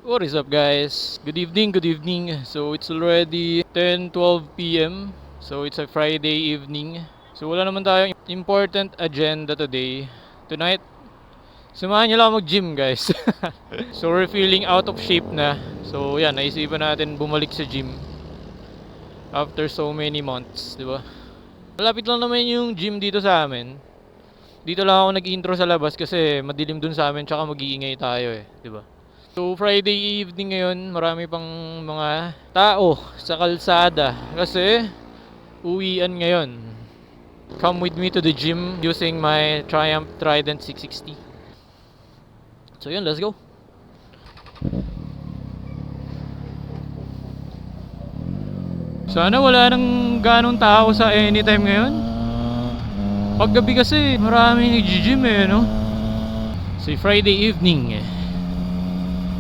What is up guys? Good evening, good evening. So it's already 10:12 p.m. So it's a Friday evening. So wala naman tayong important agenda today. Tonight, samahan niyo lang mag-gym guys. So we're feeling out of shape na. So yan, naisipan natin bumalik sa gym after so many months, di ba? Malapit lang naman yung gym dito sa amin. Dito lang ako nag-intro sa labas kasi madilim dun sa amin tsaka mag-iingay tayo di ba? So Friday evening ngayon, marami pang mga tao sa kalsada kasi uwian ngayon. Come with me to the gym using my Triumph Trident 660. So yun, let's go. Sana wala nang ganong tao sa anytime ngayon. Paggabi kasi marami nag-gym no? So Friday evening.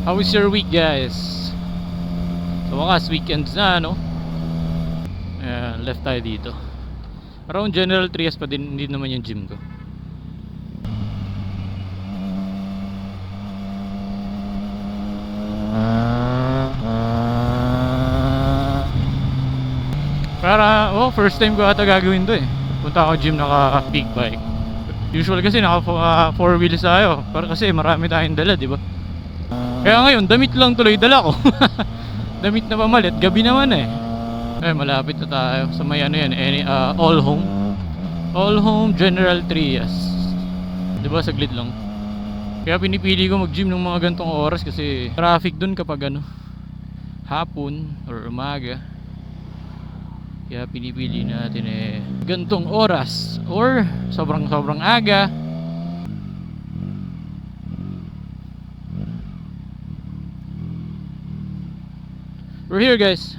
How was your week guys? So wakas weekends na no? Ayan, left tayo dito. Around General Trias pa din naman yung gym ko. First time ko ata gagawin to punta ako gym naka big bike. Usual kasi naka 4 wheels tayo. Para kasi marami tayong dala, di ba? Kaya ngayon, damit lang tuloy dala ko. Damit na pamalit, gabi naman malapit na tayo sa may All Home. All Home General Trias. Di ba, saglit lang. Kaya pinipili ko mag-gym ng mga gantong oras kasi traffic dun kapag hapon or umaga. Kaya pinipili natin gantong oras or sobrang aga. We're here guys.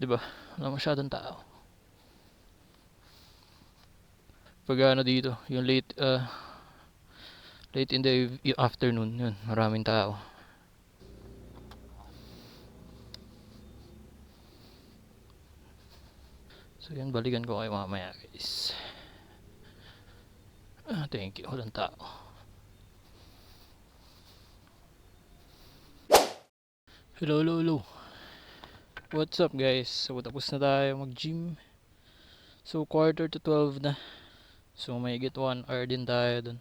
Diba? Wala masyadong tao. Pag dito, yung late in the afternoon, yun, maraming tao. So yan, balikan ko kayo mamaya guys. Thank you, walang tao. Hello. What's up guys? So tapos na tayo mag-gym. So 11:45 na. So may get 1 hour din tayo dun.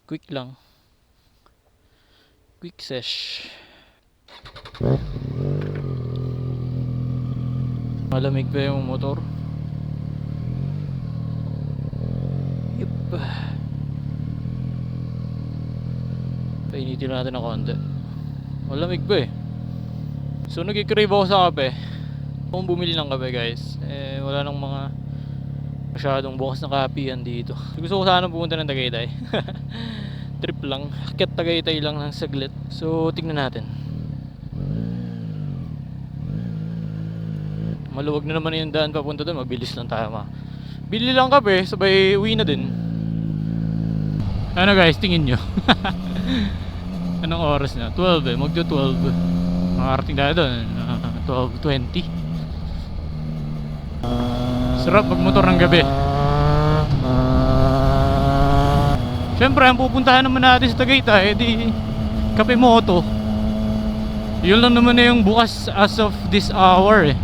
Quick lang. Quick sesh. Malamig pa yung motor. Yup. Painitin natin ng konti. Malamig pa So nag-crave ako sa kape. Kung bumili ng kape guys, wala nang mga masyadong bukas na kapihan dito. So, gusto ko sana pumunta ng Tagaytay. Trip lang, akit Tagaytay lang ng saglit. So tingnan natin. Maluwag na naman yung daan papunta doon, mabilis lang tayo bili lang kape, sabay uwi na din. Ano guys, tingin nyo? Anong oras na? 12 magto 12. Makarating tayo doon 12:20. Sarap magmotor ng gabi. Siyempre ang pupuntahan naman natin sa Tagaytay di Kape Moto. Yun lang naman yung bukas as of this hour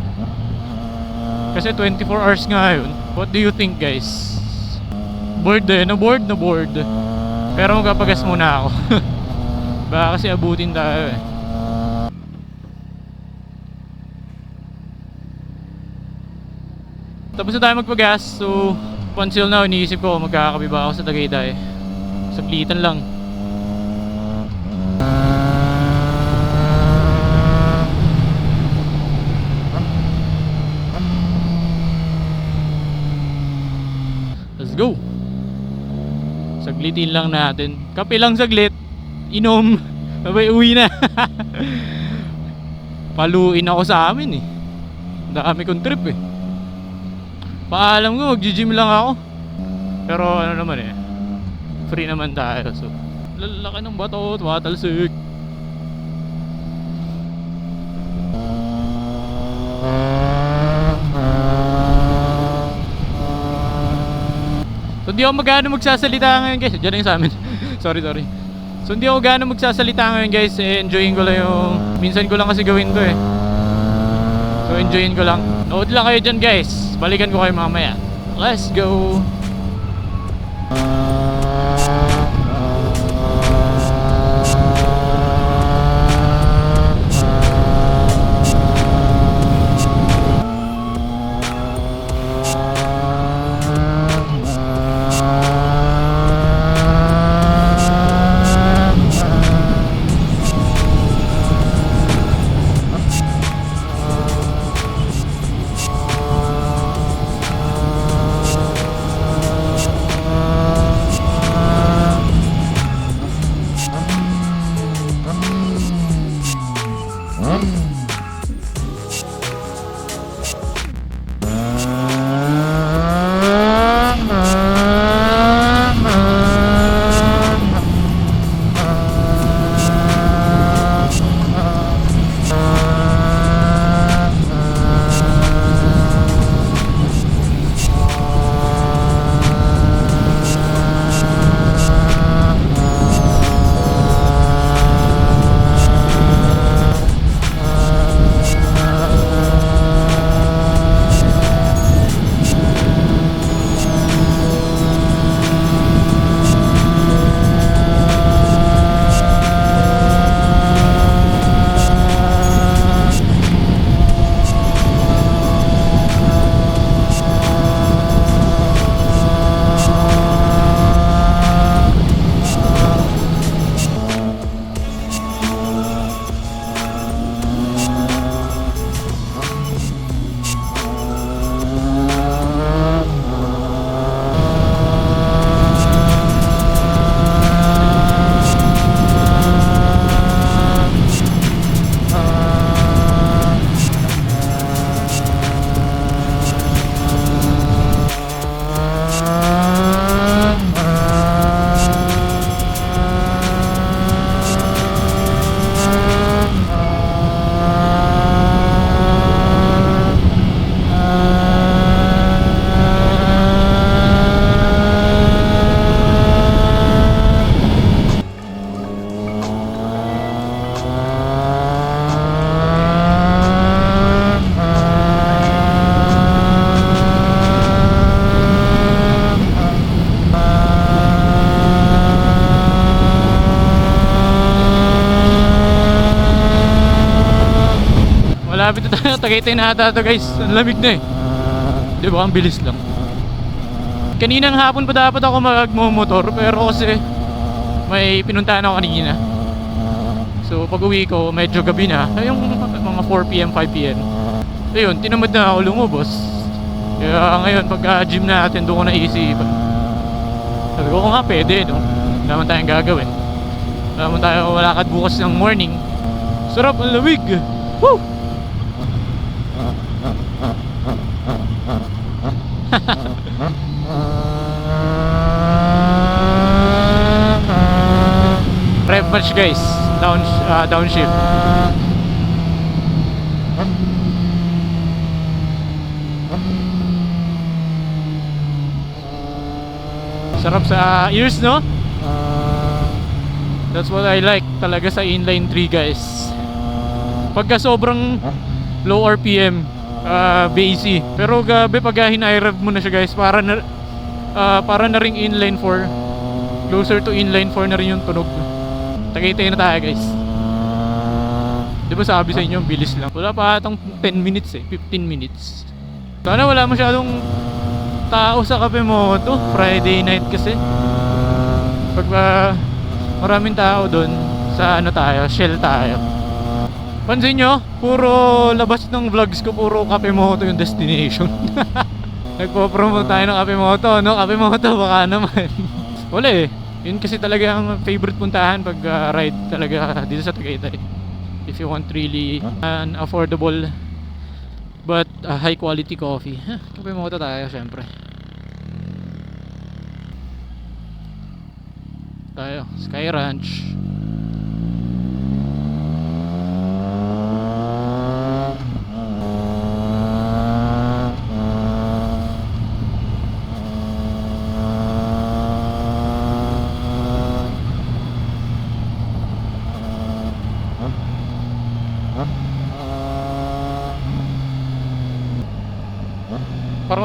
Kasi 24 hours nga yun. What do you think guys? Bored na bored. Pero magpapagas muna ako. Baka kasi abutin tayo Tapos na tayo magpagas. So until now iniisip ko magkakape ba ako sa Tagaytay. Saglitan lang. Let's go. Saglitin lang natin. Kape lang saglit. Inom. Babay uwi na. Paluin ako sa amin Dami kong trip Paalam ko mag-gym lang ako. Pero ano naman free naman tayo. So lalaki ng bato, tumatalsik. hindi ako magano magsasalita ngayon guys. Diyan lang yung sa amin. Sorry. So hindi ako gaano magsasalita ngayon guys. Enjoyin ko lang yung... Minsan ko lang kasi gawin to eh. So enjoyin ko lang. Nood lang kayo dyan guys. Balikan ko kayo mamaya. Let's go. Malapit na tayo, Tagaytay na ata to guys. Ang lamig na eh. Di ba? Ang bilis lang. Kaninang hapon pa dapat ako magmomotor, pero kasi may pinuntahan ako kanina. So pag uwi ko, medyo gabi na. Yung mga 4pm, 5pm. Ayun, tinamad na ako lumubos. Kaya ngayon, pag gym natin, doon ko naisipan. Sabi ko nga, pwede, no? Wala naman tayong gagawin. Wala naman tayo walakad bukas ng morning. Sarap, ang lamig. Woo! Rev match guys, downshift. Sarap sa ears, no? That's what I like talaga sa inline 3 guys. Pagka sobrang low RPM, bassy. Pero gabi pag hina-rev mo na siya guys, para na ring inline 4. Closer to inline 4 na rin yung tunog. Tagaytay na tayo guys. Di ba sabi sa inyo, bilis lang. Wala pa atang 10 minutes eh, 15 minutes. Sana wala masyadong tao sa Cafe Moto. Friday night kasi. Pag maraming tao doon, sa ano tayo, Shell tayo. Pansin nyo, puro labas ng vlogs ko, puro Cafe Moto yung destination. Nagpo-promote tayo ng Cafe Moto, no? Cafe Moto, baka naman. Wala eh. Yun kasi talaga ang favorite puntahan pag ride talaga dito sa Tagaytay. If you want really an affordable but high quality coffee. Cafe Moto tayo syempre. Tayo, Sky Ranch.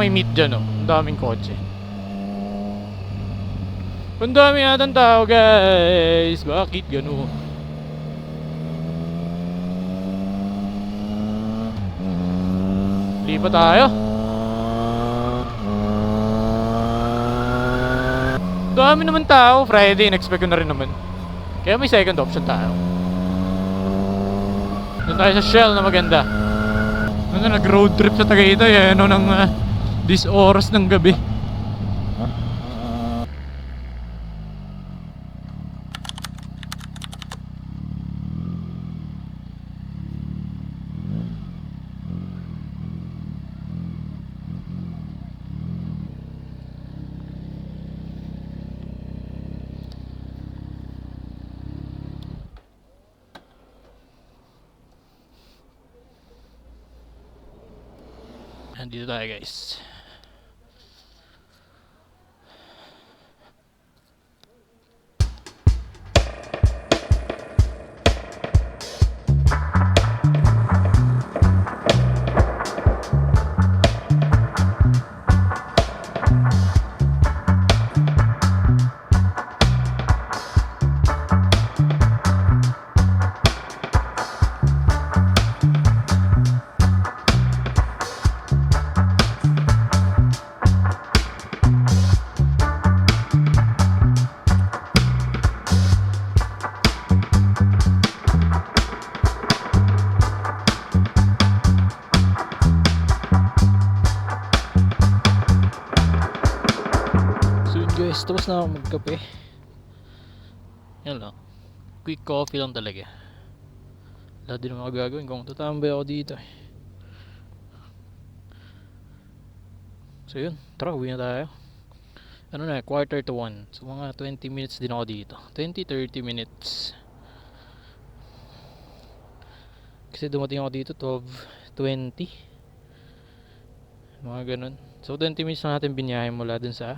may meet dyan, oh. Ang daming kotse. Ang dami yatang tao, guys. Bakit gano'n? Lipat tayo. Dami naman tao. Friday, in-expect ko na rin naman. Kaya may second option tayo. Doon tayo sa Shell na maganda. Ano, nag-road trip sa Tagaytay, ano, ng 10 oras ng gabi. Nandito tayo, guys. Guys, tapos na ako magkape. Yan lang. Quick coffee lang talaga. Wala din naman ako gagawin kung tatambay ako dito. So yun, tara, uwi na tayo. Ano na, 1:45. So mga 20 minutes din ako dito. 20-30 minutes. Kasi dumating ako dito 12:20. Mga ganun. So 20 minutes na natin biniyahe mula dun sa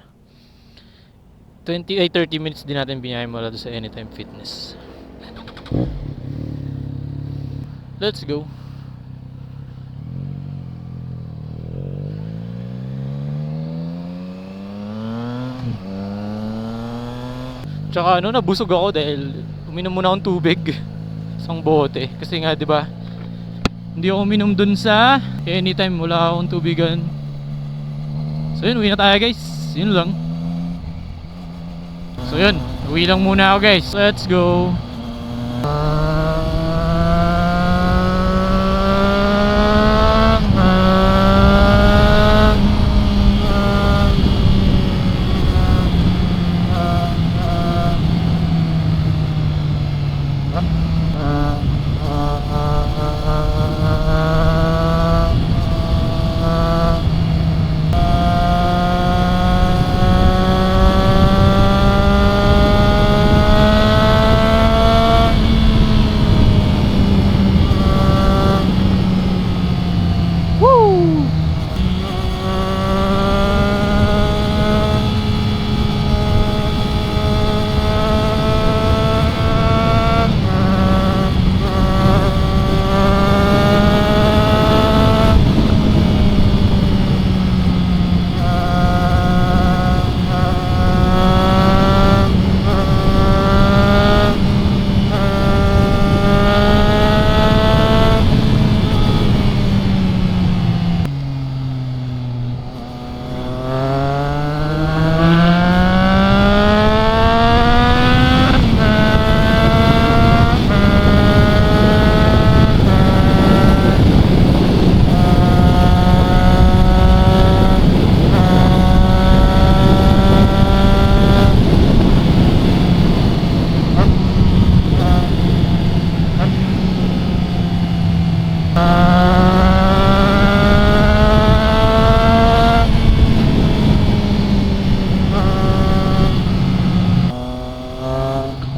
30 minutes din natin biniyahe mula doon sa Anytime Fitness. Let's go. Tsaka ano, nabusog ako dahil uminom muna akong tubig. Isang bote. Kasi nga, di ba? Hindi ako uminom dun sa Anytime, wala akong tubigan. So yun, uwi na tayo, guys. Yun lang. So yun, uwi lang muna ako, guys. Let's go.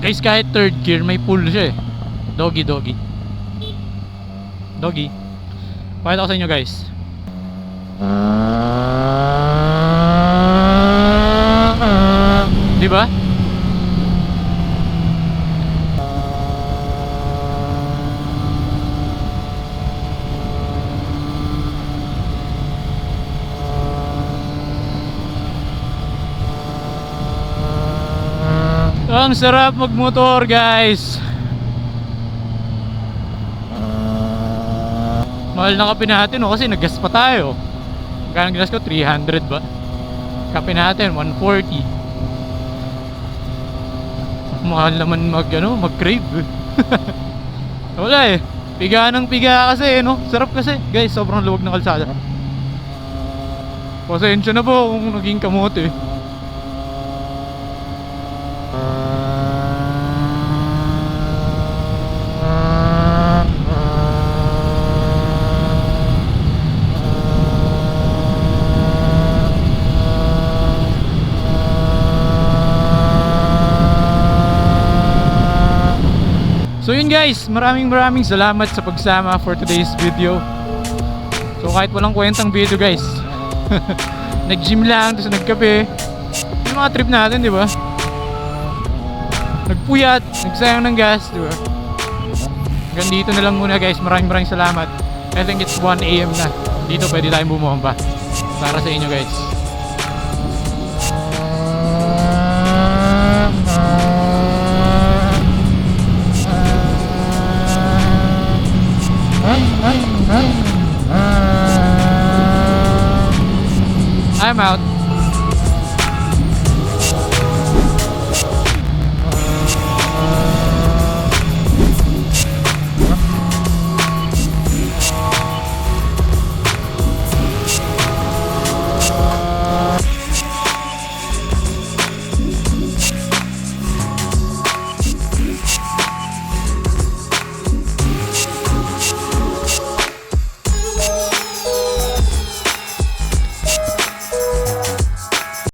Guys, kahit third gear may pull siya eh. Doggy. Doggy. Pakita ko sa inyo, guys. Diba? Ang sarap magmotor, guys. Mahal na kape natin, no? Kasi nag-gas pa tayo. Magkano gas ko? 300 ba? Kape natin 140. Mahal naman mag-crave. Wala eh. Piga ng piga kasi, no? Sarap kasi. Guys, sobrang luwag ng kalsada. Pasensya na po kung naging kamote. So yun guys, maraming salamat sa pagsama for today's video. So kahit walang kwentang video guys, nag-gym lang, tapos nagkape. Yung mga trip natin, di ba? Nagpuyat, nagsayang ng gas, di ba? Hanggang dito na lang muna guys, maraming salamat. I think it's 1 AM na. Dito pwede tayong bumomba para sa inyo guys.